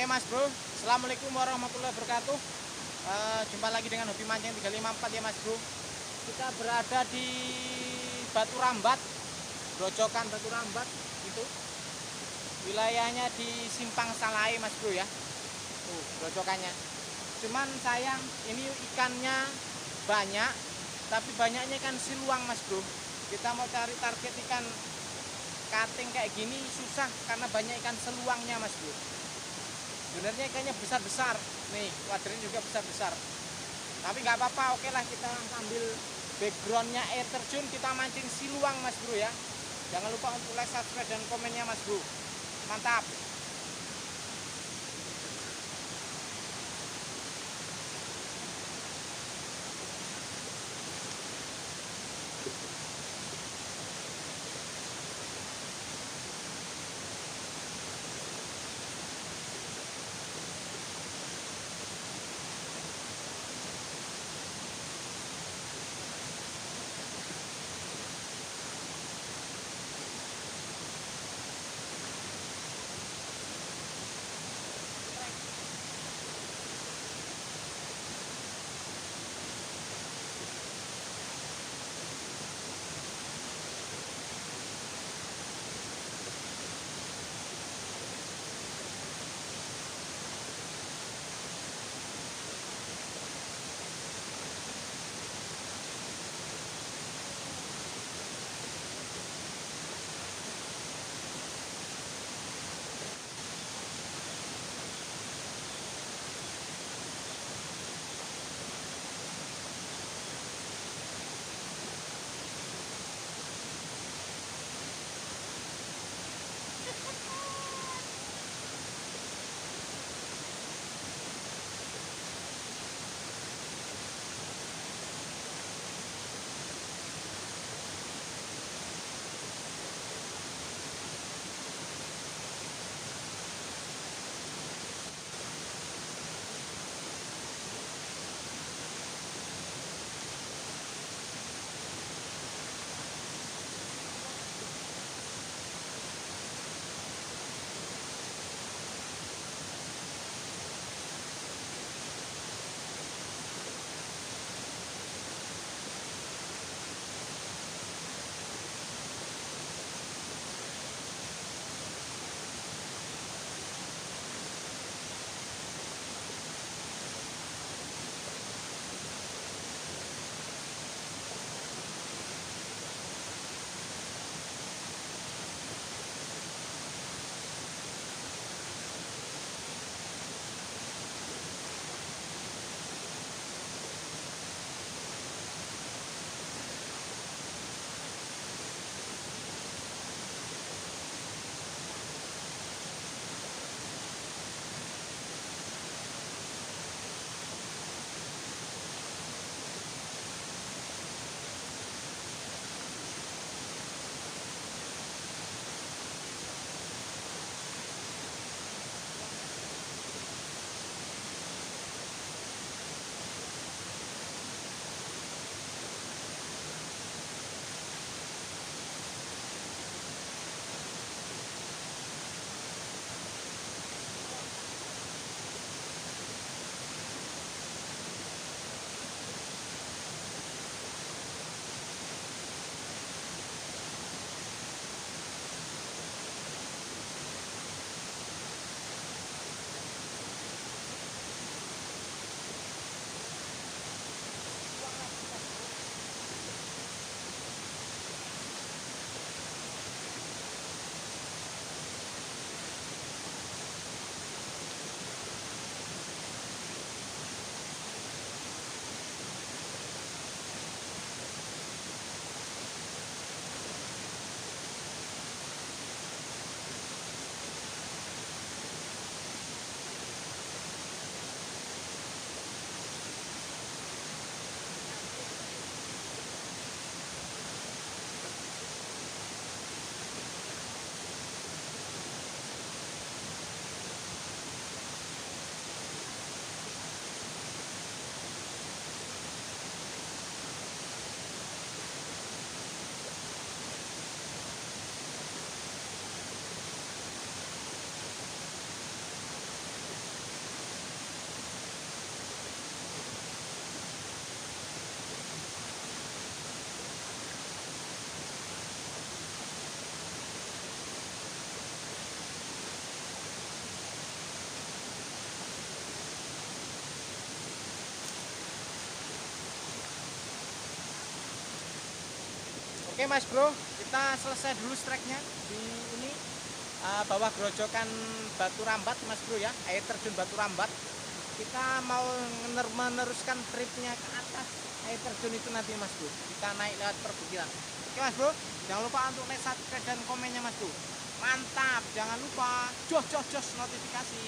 Oke Mas Bro, Assalamualaikum warahmatullahi wabarakatuh. Jumpa lagi dengan Hobi Mancing 354 ya Mas Bro. Kita berada di Batu Rambat, Grojogan Batu Rambat itu. Wilayahnya di Simpang Salai Mas Bro ya. Tuh, grojokannya. Cuman sayang ini ikannya banyak, tapi banyaknya ikan siluang Mas Bro. Kita mau cari target ikan kating kayak gini susah karena banyak ikan seluangnya Mas Bro. Sebenarnya ikannya besar-besar nih, wadernya juga besar-besar, tapi nggak apa-apa. Oke lah, kita sambil backgroundnya air terjun, kita mancing siluang Mas Bro ya. Jangan lupa untuk like, subscribe, dan komennya Mas Bro. Mantap. Oke Mas Bro, kita selesai dulu streknya di ini bawah grojokan Batu Rambat Mas Bro ya, air terjun Batu Rambat. Kita mau meneruskan tripnya ke atas air terjun itu nanti Mas Bro. Kita naik lewat perbukitan. Oke Mas Bro, jangan lupa untuk like, subscribe dan komennya Mas Bro. Mantap, jangan lupa jos notifikasi.